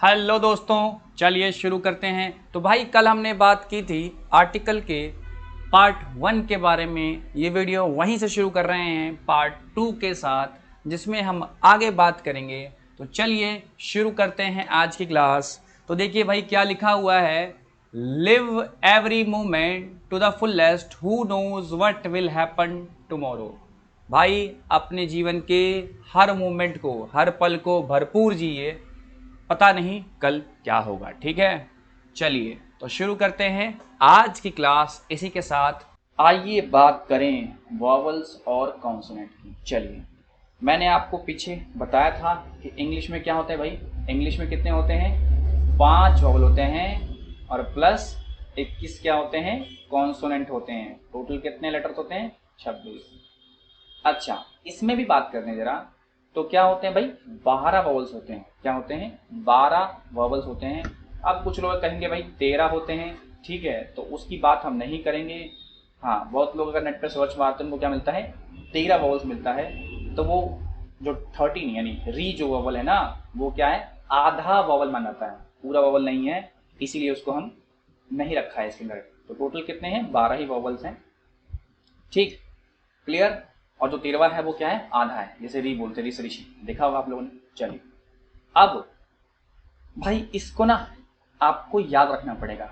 Hello दोस्तों, चलिए शुरू करते हैं। तो भाई कल हमने बात की थी आर्टिकल के पार्ट 1 के बारे में। ये वीडियो वहीं से शुरू कर रहे हैं पार्ट 2 के साथ, जिसमें हम आगे बात करेंगे। तो चलिए शुरू करते हैं आज की क्लास। तो देखिए भाई क्या लिखा हुआ है, live every moment to the fullest, who knows what will happen tomorrow. भाई अपने जीवन के हर मोमेंट को, हर पल को भरपूर जिए, पता नहीं कल क्या होगा। ठीक है, चलिए तो शुरू करते हैं आज की क्लास इसी के साथ। आइए बात करें वॉवल्स और कॉन्सोनेंट की। चलिए, मैंने आपको पीछे बताया था कि इंग्लिश में क्या होता है भाई। इंग्लिश में कितने होते हैं? 5 वॉवल होते हैं और प्लस 21 क्या होते हैं? कॉन्सोनेंट होते हैं। टोटल कितने लेटर्स होते हैं? 26। अच्छा, इसमें भी बात करते हैं जरा। तो क्या होते हैं भाई? 12 वॉवल्स होते हैं। क्या होते हैं? 12 वॉवल्स होते हैं। अब कुछ लोग कहेंगे भाई 13 होते हैं। ठीक है, तो उसकी बात हम नहीं करेंगे। हाँ, बहुत लोग अगर नेट पर सर्च मारते हैं उनको क्या मिलता है? 13 वॉवल्स मिलता है। तो वो जो 13 यानी री जो वॉवल है ना, वो क्या है? आधा वॉवल माना जाता है, पूरा वॉवल नहीं है, इसीलिए उसको हम नहीं रखा है इसके अंदर। तो टोटल कितने हैं? 12 ही वॉवल्स हैं। ठीक, क्लियर। और जो 13वां है वो क्या है? आधा है, जैसे री बोलते, ऋषि ऋषि देखा होगा आप लोगों ने। चलिए, अब भाई इसको ना आपको याद रखना पड़ेगा,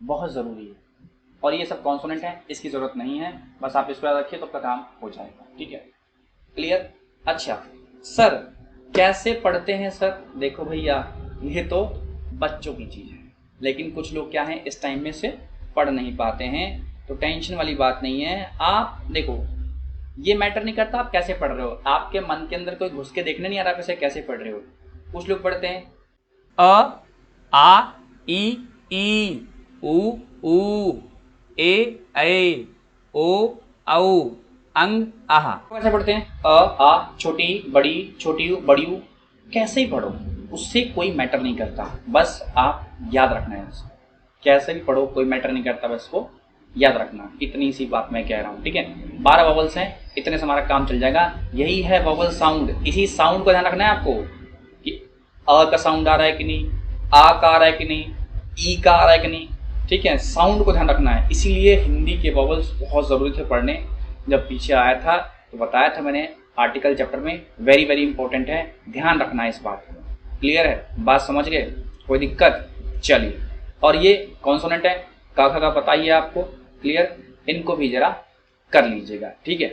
बहुत जरूरी है। और ये सब कॉन्सोनेंट है, इसकी जरूरत नहीं है, बस आप इसको याद रखिए तो आपका काम हो जाएगा। ठीक है, क्लियर। अच्छा सर, कैसे पढ़ते हैं सर? देखो भैया, ये तो बच्चों की चीज है, लेकिन कुछ लोग क्या है इस टाइम में से पढ़ नहीं पाते हैं, तो टेंशन वाली बात नहीं है। आप देखो, ये मैटर नहीं करता आप कैसे पढ़ रहे हो, आपके मन के अंदर कोई घुस के देखने नहीं आ रहा आप कैसे पढ़ रहे हो। कुछ लोग पढ़ते हैं अ, आ, ई, उ, ए, ऐ, ओ, औ, अंग, आह। कैसे पढ़ते हैं? अ, आ, छोटी बड़ी, छोटी यू बड़ी यू, कैसे ही पढ़ो, उससे कोई मैटर नहीं करता, बस आप याद रखना है उसको। कैसे भी पढ़ो कोई मैटर नहीं करता, बस को याद रखना। इतनी सी बात मैं कह रहा हूँ। ठीक है, 12 वॉवल्स हैं, इतने से हमारा काम चल जाएगा। यही है वॉवल साउंड। इसी साउंड को ध्यान रखना है आपको कि अ का साउंड आ रहा है कि नहीं, आ का आ रहा है कि नहीं, ई का आ रहा है कि नहीं। ठीक है, साउंड को ध्यान रखना है। इसीलिए हिंदी के वॉवल्स बहुत ज़रूरी थे पढ़ने। जब पीछे आया था तो बताया था मैंने आर्टिकल चैप्टर में, वेरी वेरी इंपॉर्टेंट है, ध्यान रखना है इस बात को। क्लियर है, बात समझ गए? कोई दिक्कत? चलिए, और ये कॉन्सोनेंट है, का खा का पता ही है आपको। क्लियर, इनको भी जरा कर लीजिएगा। ठीक है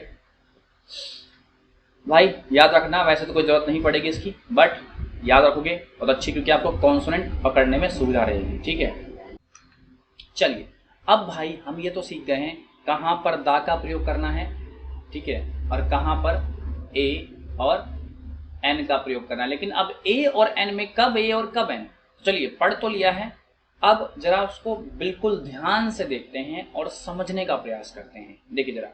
भाई, याद रखना। वैसे तो कोई जरूरत नहीं पड़ेगी इसकी, बट याद रखोगे बहुत अच्छी, क्योंकि आपको कॉन्सोनेंट पकड़ने में सुविधा रहेगी। ठीक है, चलिए अब भाई हम ये तो सीख गए हैं कहाँ पर दा का प्रयोग करना है, ठीक है, और कहाँ पर ए और एन का प्रयोग करना है। लेकिन अब ए और एन में कब ए और कब एन, चलिए पढ़ तो लिया है, अब जरा उसको बिल्कुल ध्यान से देखते हैं और समझने का प्रयास करते हैं। देखिए जरा,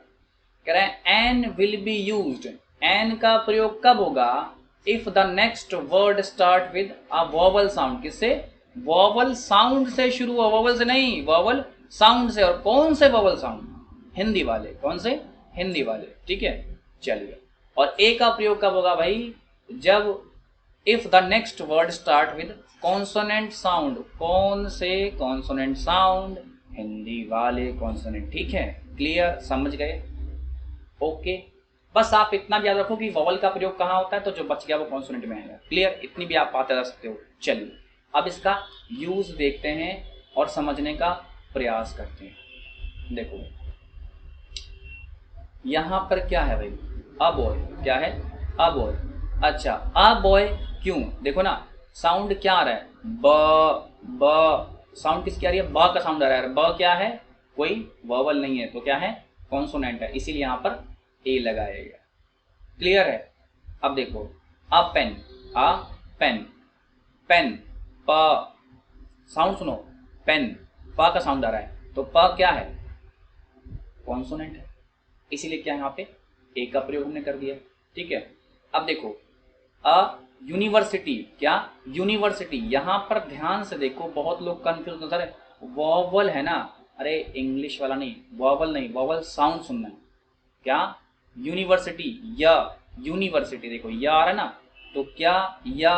कह रहे हैं an will be used. An का प्रयोग कब होगा? If the next word start with a vowel sound. किससे? वॉवल साउंड से शुरू हुआ, वॉवल से नहीं, वॉवल साउंड से। और कौन से वॉवल साउंड? हिंदी वाले। कौन से? हिंदी वाले। ठीक है, चलिए। और ए का प्रयोग कब होगा भाई? जब if the next word start with consonant sound. कौन से कॉन्सोनेंट साउंड? हिंदी वाले कॉन्सोनेंट। ठीक है, क्लियर, समझ गए? ओके, बस आप इतना भी याद रखो कि वॉवल का प्रयोग कहाँ होता है, तो जो बच गया वो कॉन्सोनेंट में आएगा। क्लियर, इतनी भी आप बात कर सकते हो। चलिए अब इसका यूज देखते हैं और समझने का प्रयास करते हैं। देखो यहां पर क्या है भाई? A boy. क्या है? A boy. अच्छा, अ बॉय क्यों? देखो ना, साउंड क्या आ रहा है? ब साउंड किसकी आ रही है? ब का साउंड आ रहा है। ब क्या है? कोई वॉवल नहीं है, तो क्या है? कॉन्सोनेंट है, इसीलिए यहां पर ए लगाया गया। क्लियर है? अब देखो, अ पेन, अ पेन, पेन, प, साउंड सुनो, पेन, प का साउंड आ रहा है, तो प क्या है? कॉन्सोनेंट है, इसीलिए क्या यहाँ पे ए का प्रयोग हमने कर दिया। ठीक है, अब देखो, अ यूनिवर्सिटी। क्या? यूनिवर्सिटी। यहां पर ध्यान से देखो, बहुत लोग कंफ्यूज होते हैं, सर वॉवल है ना। अरे इंग्लिश वाला नहीं, वॉवल नहीं, वॉवल साउंड सुनना है। क्या? यूनिवर्सिटी, या यूनिवर्सिटी। देखो या आ रहा है ना, तो क्या या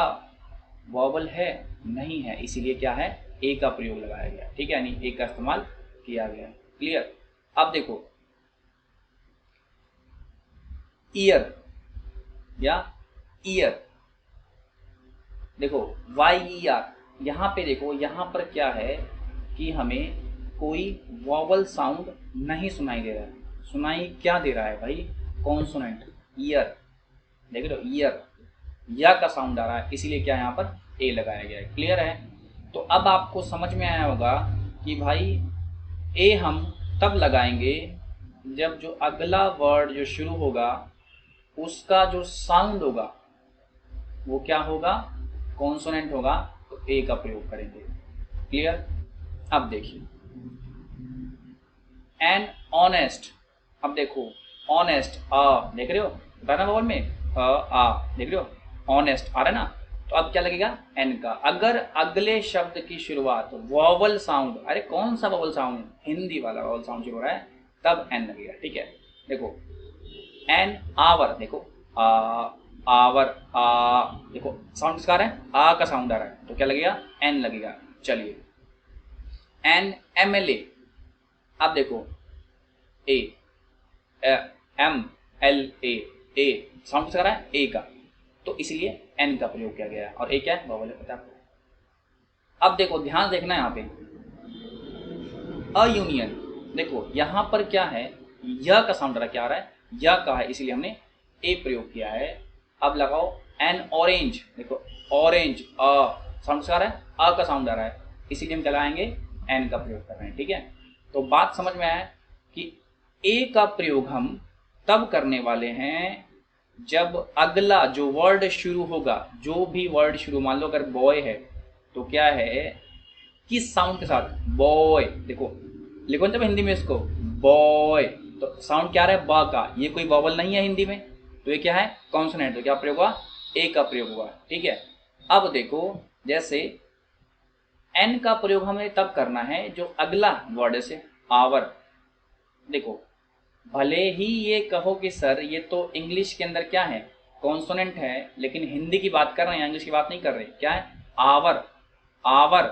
वॉवल है? नहीं है, इसीलिए क्या है, ए का प्रयोग लगाया गया, ठीक है, यानी ए का इस्तेमाल किया गया। क्लियर। अब देखो ईयर या ईयर, देखो YER, यहाँ पे देखो, यहाँ पर क्या है कि हमें कोई वॉवल साउंड नहीं सुनाई दे रहा है। सुनाई क्या दे रहा है भाई, कॉन्सोनेंट, ईयर, देख रहे हो, ईयर, या का साउंड आ रहा है, इसीलिए क्या यहाँ पर ए लगाया गया है। क्लियर है। तो अब आपको समझ में आया होगा कि भाई ए हम तब लगाएंगे जब जो अगला वर्ड जो शुरू होगा उसका जो साउंड होगा वो क्या होगा, कॉन्सोनेंट होगा, तो ए का प्रयोग करेंगे। क्लियर। अब देखिए एन ऑनेस्ट, अब देखो ऑनेस्ट, देख रहे हो, बताना बॉल में देख रहे हो, ऑनेस्ट आ रहा है ना, तो अब क्या लगेगा, एन का। अगर अगले शब्द की शुरुआत वॉवल साउंड, अरे कौन सा वॉवल साउंड, हिंदी वाला वॉवल साउंड शुरू हो रहा है, तब एन लगेगा। ठीक है, देखो एन आवर, देखो आवर, देखो साउंड किसका आ रहा है, आ का साउंड आ रहा है, तो क्या लगेगा, एन लगेगा। चलिए एन MLA, अब देखो ए MLA, ए साउंड किसका आ रहा है, ए का, तो इसलिए एन का प्रयोग किया गया। और ए क्या है, वॉवल है, पता है आपको। अब देखो ध्यान देखना यहाँ पे अयूनियन, देखो यहाँ पर क्या है, य का साउंड आ रहा है, क्या आ रहा है, य का है, इसीलिए हमने ए प्रयोग किया है। अब लगाओ एन ऑरेंज, देखो ऑरेंज, साउंड किसका आ रहा है, अ का साउंड आ रहा है, इसीलिए हम क्या लगाएंगे, एन का प्रयोग कर रहे हैं। ठीक है, तो बात समझ में आया कि ए का प्रयोग हम तब करने वाले हैं जब अगला जो वर्ड शुरू होगा, जो भी वर्ड शुरू, मान लो अगर बॉय है तो क्या है, किस साउंड के साथ, बॉय, देखो लिखो जब हिंदी में इसको बॉय, तो साउंड क्या आ रहा है, बा का, ये कोई वॉवल नहीं है हिंदी में, तो ये क्या है, कॉन्सोनेंट, तो क्या प्रयोग हुआ, ए का प्रयोग हुआ। ठीक है, अब देखो जैसे एन का प्रयोग हमें तब करना है जो अगला वर्ड से आवर, देखो भले ही ये कहो कि सर ये तो इंग्लिश के अंदर क्या है, कॉन्सोनेंट है, लेकिन हिंदी की बात कर रहे हैं, इंग्लिश की बात नहीं कर रहे, क्या है, आवर, आवर,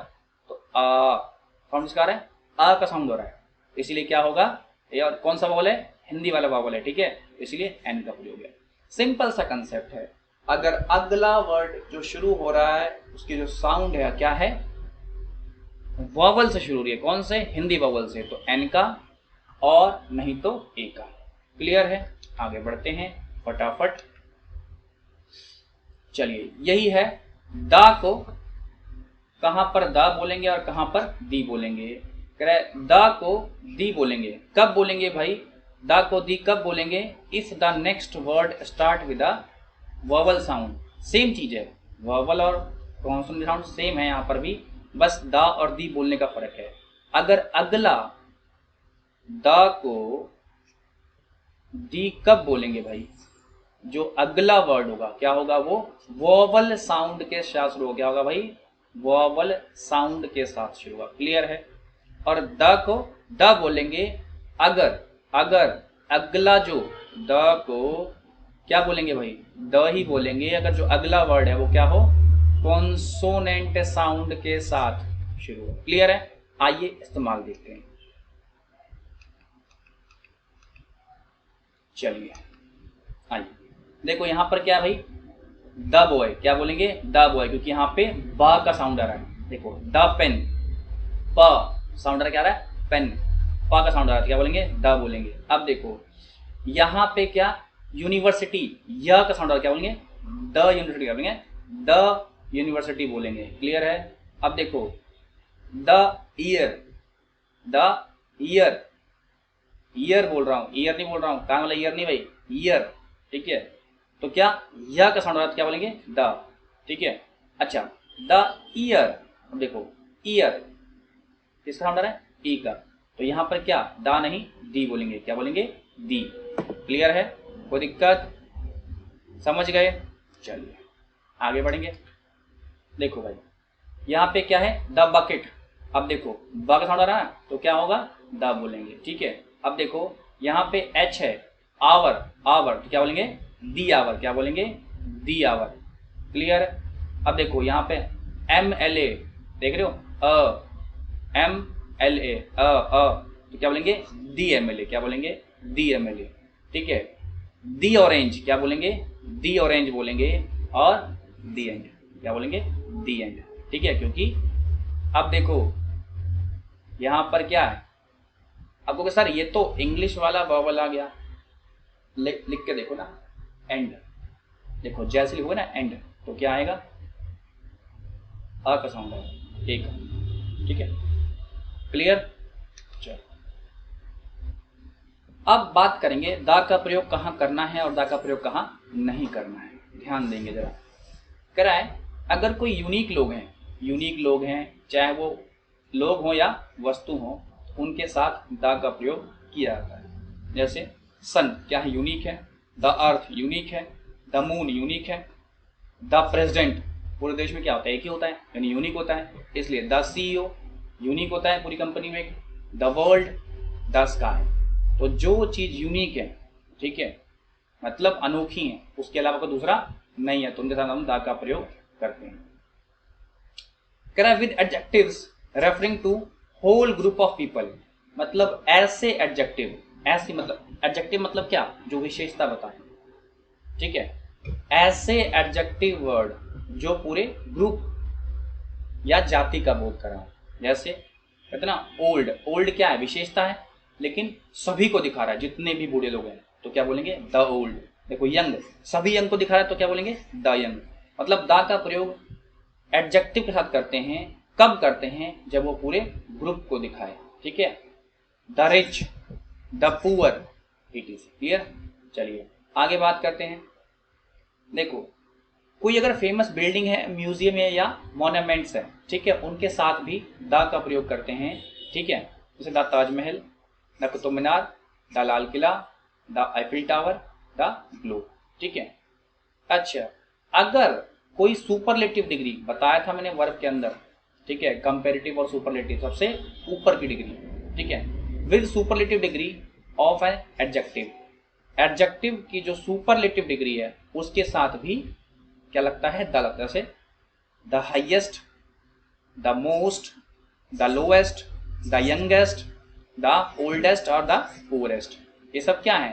तो साउंड किसका आ रहा है, आ का साउंड हो रहा है, इसीलिए क्या होगा, ये और कौन सा वॉवल है, हिंदी वाला वॉवल है। ठीक है, इसीलिए एन का प्रयोग है। सिंपल सा कंसेप्ट है, अगर अगला वर्ड जो शुरू हो रहा है उसकी जो साउंड है क्या है, वॉवल से शुरू हो रही है, कौन से, हिंदी वॉवल से, तो एन का, और नहीं तो ए का। क्लियर है, आगे बढ़ते हैं फटाफट। चलिए यही है, दा को कहां पर दा बोलेंगे और कहां पर दी बोलेंगे, कह रहे दा को दी बोलेंगे, कब बोलेंगे भाई, दा को दी कब बोलेंगे, if the next word start with a vowel sound. Same चीज है, वॉवल और कॉन्सोनेंट साउंड सेम है यहाँ पर भी, बस दा और दी बोलने का फर्क है। अगर अगला दा को दी कब बोलेंगे भाई, जो अगला वर्ड होगा क्या होगा, वो वॉवल साउंड के साथ शुरू होगा, क्या होगा भाई, वॉवल साउंड के साथ शुरू होगा। क्लियर है। और द को द बोलेंगे अगर अगला जो द को क्या बोलेंगे भाई, द ही बोलेंगे अगर जो अगला वर्ड है वो क्या हो, कॉन्सोनेंट साउंड के साथ शुरू हो। क्लियर है, आइए इस्तेमाल देखते हैं। चलिए आइए देखो यहाँ पर क्या है भाई, द बॉय, क्या बोलेंगे, द बॉय, क्योंकि यहाँ पे बा का साउंड आ रहा है। देखो द पेन, प साउंड आ रहा, क्या आ रहा है, पेन, पा का साउंड आ रहा है, क्या बोलेंगे, द बोलेंगे। अब देखो यहाँ पे क्या, यूनिवर्सिटी, य का साउंड आ रहा है, क्या बोलेंगे, द यूनिवर्सिटी, क्या बोलेंगे, द यूनिवर्सिटी बोलेंगे। क्लियर है। अब देखो the year, the year, year बोल रहा हूँ, ईयर नहीं बोल रहा हूँ, कान वाला ईयर नहीं भाई, ईयर। ठीक है, तो क्या, या का साउंड आ रहा है, क्या बोलेंगे, द। ठीक है, अच्छा द ईयर, अब देखो ईयर किसका साउंड आ रहा है, ई का, तो यहाँ पर क्या, दा नहीं दी बोलेंगे, क्या बोलेंगे, दी। क्लियर है, कोई दिक्कत, समझ गए। चलिए आगे बढ़ेंगे। देखो भाई यहाँ पे क्या है, द बकेट, अब देखो ब का साउंड आ रहा है तो क्या होगा, द बोलेंगे। ठीक है, अब देखो यहाँ पे एच है, आवर, आवर, तो क्या बोलेंगे, दी आवर, क्या बोलेंगे, दी आवर। क्लियर। अब देखो यहाँ पे MLA, देख रहे हो, MLA, तो क्या बोलेंगे, दी MLA, क्या बोलेंगे, दी MLA, ठीक है। दी ऑरेंज, क्या बोलेंगे, दी ऑरेंज बोलेंगे, और दी एंड, क्या बोलेंगे, दी एंड, ठीक है। क्योंकि अब देखो यहां पर क्या है, आपको सर ये तो इंग्लिश वाला वर्बल आ गया, लिख के देखो ना, एंड, देखो जैसे लिखोगे ना एंड, तो क्या आएगा, अ का साउंड आएगा, एक, ठीक है, क्लियर। चलो अब बात करेंगे दा का प्रयोग कहाँ करना है और दा का प्रयोग कहाँ नहीं करना है, ध्यान देंगे जरा। कह रहा है अगर कोई यूनिक लोग हैं, चाहे वो लोग हो या वस्तु हो, उनके साथ दा का प्रयोग किया जाता है। जैसे सन क्या है, यूनिक है, द अर्थ यूनिक है, द मून यूनिक है, द प्रेसिडेंट पूरे देश में क्या होता है, एक ही होता है, यानी यूनिक होता है, इसलिए द CEO यूनिक होता है पूरी कंपनी में, द वर्ल्ड, द स्काई। तो जो चीज यूनिक है, ठीक है, मतलब अनोखी है, उसके अलावा कोई दूसरा नहीं है, तो उनके साथ हम दा का प्रयोग करते हैं। कह रहा है with adjectives referring to whole group of people, मतलब ऐसे एडजेक्टिव, ऐसी मतलब एडजेक्टिव मतलब क्या, जो विशेषता बताए, ठीक है, ऐसे एडजेक्टिव वर्ड जो पूरे ग्रुप या जाति का बोध करा। जैसे कहते ना ओल्ड, ओल्ड क्या है, विशेषता है, लेकिन सभी को दिखा रहा है, जितने भी बूढ़े लोग हैं, तो क्या बोलेंगे, द ओल्ड। देखो यंग, सभी यंग को दिखा रहा है, तो क्या बोलेंगे, द यंग। मतलब दा का प्रयोग एडजेक्टिव के साथ करते हैं, कब करते हैं, जब वो पूरे ग्रुप को दिखाए, ठीक है। The rich, the poor, it is clear. चलिए आगे बात करते हैं। देखो कोई अगर फेमस बिल्डिंग है, म्यूजियम है या मॉन्यूमेंट्स है, ठीक है, उनके साथ भी दा का प्रयोग करते हैं, ठीक है। जैसे the Taj Mahal, the Qutub Minar, the Lal Qila, the Eiffel tower, the globe, ठीक है। अच्छा अगर कोई सुपरलेटिव डिग्री, बताया था मैंने वर्ब के अंदर, ठीक है, कंपेरेटिव और सुपरलेटिव, सबसे ऊपर की डिग्री, ठीक है, with superlative degree of an adjective, adjective की जो सुपरलेटिव डिग्री है उसके साथ भी क्या लगता है, द लगता है। जैसे the highest, the most, the lowest, the youngest, the oldest और द पुअरेस्ट, ये सब क्या है,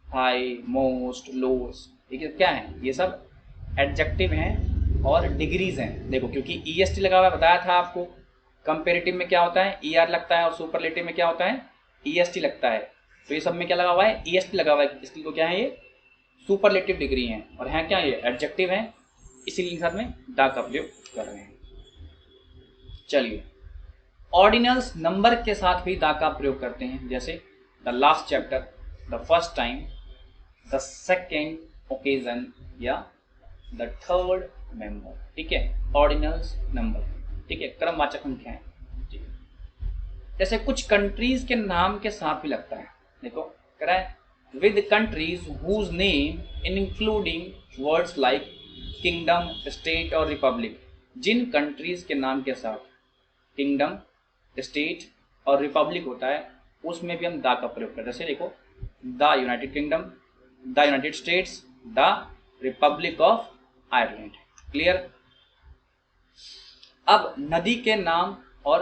हाई, मोस्ट, लोएस्ट, ये क्या है, ये सब एडजेक्टिव हैं और डिग्रीज हैं। देखो क्योंकि EST लगा हुआ है, बताया था आपको, कंपेरेटिव में क्या होता है, ER लगता है, और सुपरलेटिव में क्या होता है, EST लगता है। तो ये सब में क्या लगा हुआ है, EST लगा हुआ है, इसलिए तो क्या है, ये सुपरलेटिव डिग्री हैं, और हैं क्या, ये एडजेक्टिव हैं, इसीलिए साथ में दा का प्रयोग कर रहे हैं। चलिए ऑर्डिनल्स नंबर के साथ भी दा का प्रयोग करते हैं, जैसे the last chapter, the first time, the second occasion या द थर्ड मेंबर, ठीक है, ऑर्डिनल्स नंबर, ठीक है, क्रमवाचक संख्याएं, ठीक है। जैसे कुछ कंट्रीज के नाम के साथ भी लगता है, देखो कह रहा है with countries whose name including words like kingdom, state और republic, जिन कंट्रीज के नाम के साथ किंगडम, स्टेट और रिपब्लिक होता है, उसमें भी हम दा का प्रयोग करते हैं। जैसे देखो the United kingdom, the United states, the Republic of Ireland, clear. अब नदी के नाम और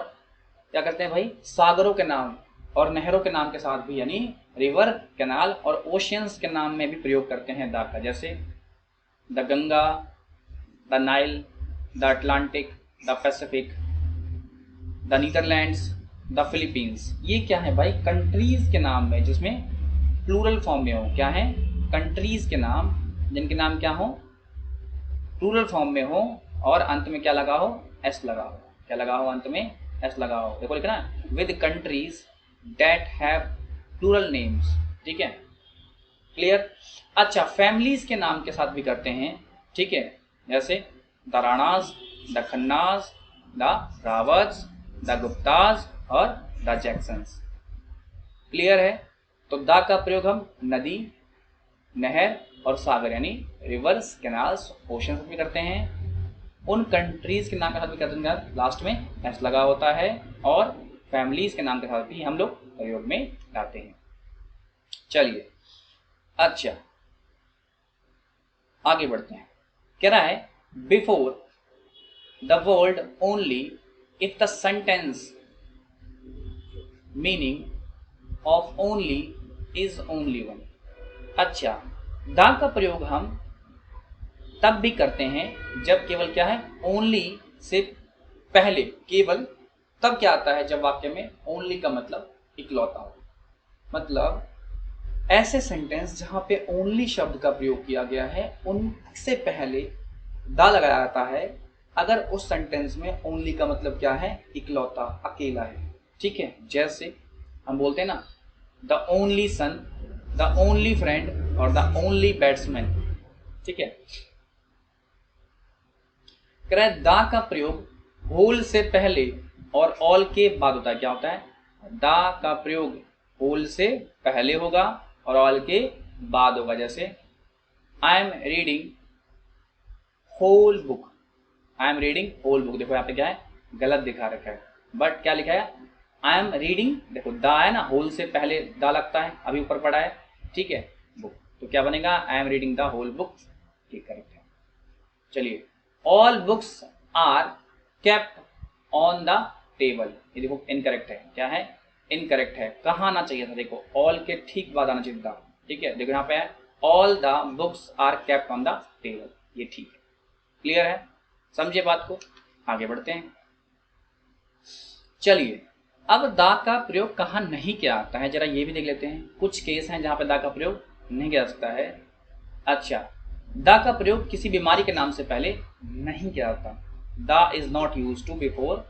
क्या करते हैं भाई, सागरों के नाम और नहरों के नाम के साथ भी, यानी रिवर, कैनाल और ओशियंस के नाम में भी प्रयोग करते हैं दा का। जैसे the Ganga, the Nile, the Atlantic, the Pacific, the Netherlands, the Philippines. ये क्या है भाई, कंट्रीज के नाम में जिसमें प्लूरल फॉर्म में हो, क्या है, कंट्रीज के नाम जिनके नाम क्या हो, प्लूरल फॉर्म में हो, और अंत में क्या लगा हो, एस लगा हो, क्या लगा हो, अंत में एस लगा हो। देखो लिखना with countries that have plural names, ठीक है, क्लियर। अच्छा फैमिलीज के नाम के साथ भी करते हैं, ठीक है, जैसे the Ranas, the Khannas, the Rawats, the Guptas और द जैक्सन्स, क्लियर है। तो द का प्रयोग हम नदी, नहर और सागर यानी रिवर्स, कैनाल्स, ओशंस में करते हैं। उन कंट्रीज के नाम के साथ भी करते हैं, लास्ट में एस लगा होता है, और फैमिलीज के नाम के साथ भी हम लोग प्रयोग में लाते हैं। चलिए अच्छा आगे बढ़ते हैं। कह रहा है before the word only if the sentence meaning of only is only one. अच्छा, द का प्रयोग हम तब भी करते हैं जब केवल क्या है, ओनली से पहले केवल तब क्या आता है जब वाक्य में ओनली का मतलब इकलौता हो। मतलब ऐसे सेंटेंस जहां पे ओनली शब्द का प्रयोग किया गया है उनसे पहले दा लगाया जाता है अगर उस सेंटेंस में ओनली का मतलब क्या है, इकलौता, अकेला है। ठीक है, जैसे हम बोलते हैं ना, the only son, the only friend और द ओनली बैट्समैन। ठीक है, कह रहा है दा का प्रयोग होल से पहले और ऑल के बाद होता है। क्या होता है, दा का प्रयोग होल से पहले होगा और ऑल के बाद होगा। जैसे I am reading whole book, I am reading whole book. देखो यहाँ पे क्या है, गलत दिखा रखा है, बट क्या लिखा है, आई एम रीडिंग। देखो दा है ना, होल से पहले दा लगता है, अभी ऊपर पड़ा है। ठीक है, बुक, तो क्या बनेगा, I am reading the whole book. ये करेक्ट है। चलिए, all books are kept on the table. ये देखो इनकरेक्ट है। क्या है, इनकरेक्ट है, कहाँ आना चाहिए था, देखो ऑल के ठीक बाद आना चाहिए था। ठीक है, देखो यहाँ पे है all the books are kept on the table, ये ठीक है। क्लियर है, समझे बात को, आगे बढ़ते हैं। चलिए, अब दा का प्रयोग कहाँ नहीं किया जाता है जरा ये भी देख लेते हैं। कुछ केस हैं जहां पे दा का प्रयोग नहीं किया जा सकता है। अच्छा, दा का प्रयोग किसी बीमारी के नाम से पहले नहीं किया जाता। The is not use to before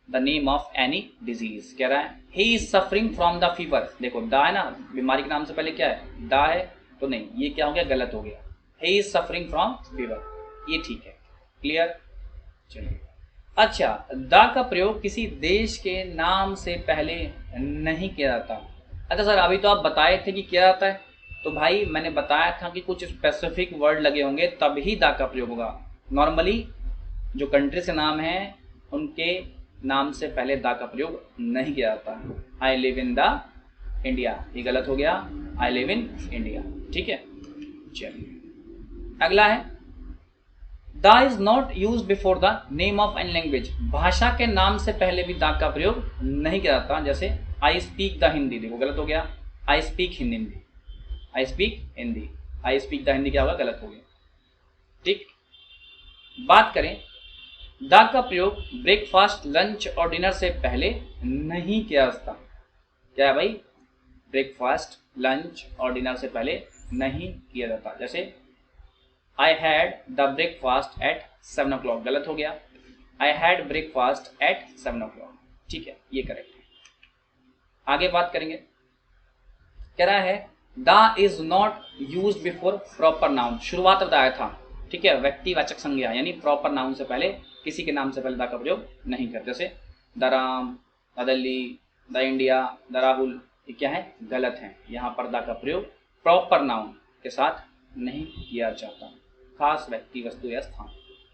the name of any disease. कह रहा है he is suffering from the fever. देखो दा है ना, बीमारी के नाम से पहले क्या है, दा है, तो नहीं, ये क्या हो गया, गलत हो गया। ही इज सफरिंग फ्रॉम फीवर, ये ठीक है। क्लियर, चलिए। अच्छा, दा का प्रयोग किसी देश के नाम से पहले नहीं किया जाता। अच्छा सर, अभी तो आप बताए थे कि किया जाता है, तो भाई मैंने बताया था कि कुछ स्पेसिफिक वर्ड लगे होंगे तभी दा का प्रयोग होगा। नॉर्मली जो कंट्री से नाम है उनके नाम से पहले दा का प्रयोग नहीं किया जाता। I live in the India, ये गलत हो गया, आई लिव इन इंडिया। ठीक है, चलिए अगला है, the is not use before the name of an language. भाषा के नाम से पहले भी दा का प्रयोग नहीं किया जाता। जैसे आई स्पीक द हिंदी, देखो गलत हो गया, I speak Hindi, I speak Hindi, I speak the Hindi क्या होगा, गलत हो गया। ठीक, बात करें, दा का प्रयोग ब्रेकफास्ट, लंच और डिनर से पहले नहीं किया जाता। क्या है भाई, ब्रेकफास्ट, लंच और डिनर से पहले नहीं किया जाता। जैसे I had the breakfast at 7 o'clock, गलत हो गया, I had breakfast at 7 o'clock। ठीक है, ये करेक्ट है। आगे बात करेंगे, कह रहा है the is not use before proper noun. शुरुआत बताया था, ठीक है, व्यक्तिवाचक संज्ञा यानी प्रॉपर नाउन से पहले, किसी के नाम से पहले दा का प्रयोग नहीं करते। जैसे the Ram, the Delhi, the India, the Rahul, ये क्या है, गलत है। यहाँ पर दा का प्रयोग प्रॉपर नाउन के साथ नहीं किया जाता, खास व्यक्ति, वस्तु या स्थान।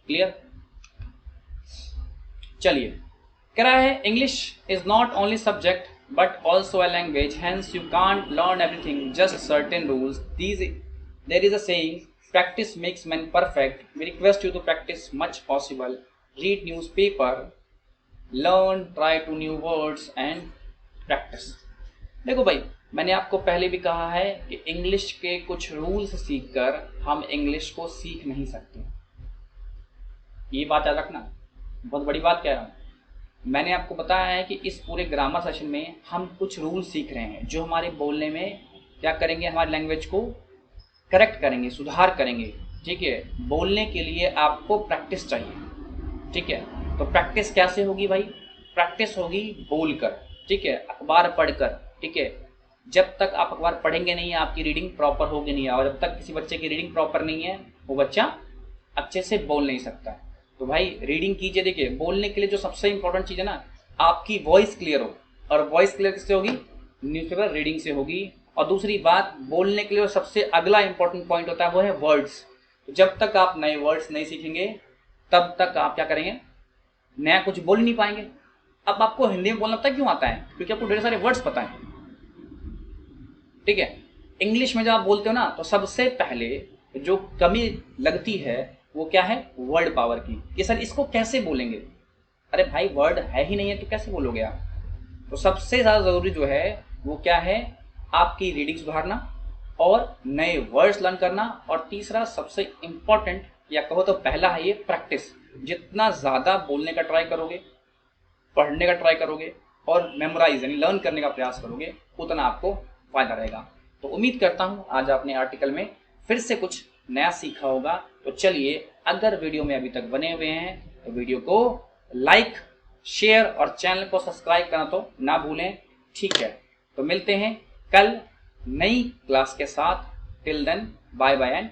क्लियर, चलिए। कह रहा है English is not only subject but also a language, hence you can't learn everything, just certain rules. There is a saying, practice makes man perfect. We request you to practice much possible. Read newspaper, learn, try to new words and practice. देखो भाई, मैंने आपको पहले भी कहा है कि English के कुछ रूल्स सीखकर हम इंग्लिश को सीख नहीं सकते। ये बात याद रखना, बहुत बड़ी बात कह रहा हूँ। मैंने आपको बताया है कि इस पूरे ग्रामर सेशन में हम कुछ रूल सीख रहे हैं जो हमारे बोलने में क्या करेंगे, हमारी लैंग्वेज को करेक्ट करेंगे, सुधार करेंगे। ठीक है, बोलने के लिए आपको प्रैक्टिस चाहिए। ठीक है, तो प्रैक्टिस कैसे होगी भाई, प्रैक्टिस होगी बोलकर, ठीक है, अखबार पढ़कर। ठीक है, जब तक आप अखबार पढ़ेंगे नहीं आपकी रीडिंग प्रॉपर होगी नहीं, और जब तक किसी बच्चे की रीडिंग प्रॉपर नहीं है वो बच्चा अच्छे से बोल नहीं सकता। तो भाई रीडिंग कीजिए। देखिए, बोलने के लिए जो सबसे इंपॉर्टेंट चीज़ है ना, आपकी वॉइस क्लियर हो, और वॉइस क्लियर किससे होगी, न्यूज़पेपर रीडिंग से होगी। और दूसरी बात, बोलने के लिए सबसे अगला इंपॉर्टेंट पॉइंट होता है वो है वर्ड्स। तो जब तक आप नए वर्ड्स नहीं सीखेंगे तब तक आप क्या करेंगे, नया कुछ बोल नहीं पाएंगे। अब आपको हिंदी में बोलना पता क्यों आता है, क्योंकि आपको ढेर सारे वर्ड्स पता है। ठीक है, इंग्लिश में जब आप बोलते हो ना तो सबसे पहले जो कमी लगती है वो क्या है, वर्ड पावर की, कि सर इसको कैसे बोलेंगे। अरे भाई वर्ड है ही नहीं है तो कैसे बोलोगे आप। तो सबसे ज़्यादा ज़रूरी जो है वो क्या है, आपकी रीडिंग सुधारना और नए वर्ड्स लर्न करना। और तीसरा सबसे इम्पॉर्टेंट या कहो तो पहला है ये प्रैक्टिस। जितना ज़्यादा बोलने का ट्राई करोगे, पढ़ने का ट्राई करोगे और मेमोराइज यानी लर्न करने का प्रयास करोगे, उतना आपको फ़ायदा रहेगा। तो उम्मीद करता हूँ आज आपने आर्टिकल में फिर से कुछ नया सीखा होगा। तो चलिए, अगर वीडियो में अभी तक बने हुए हैं तो वीडियो को लाइक, शेयर और चैनल को सब्सक्राइब करना तो ना भूलें। ठीक है, तो मिलते हैं कल नई क्लास के साथ। Till then bye bye and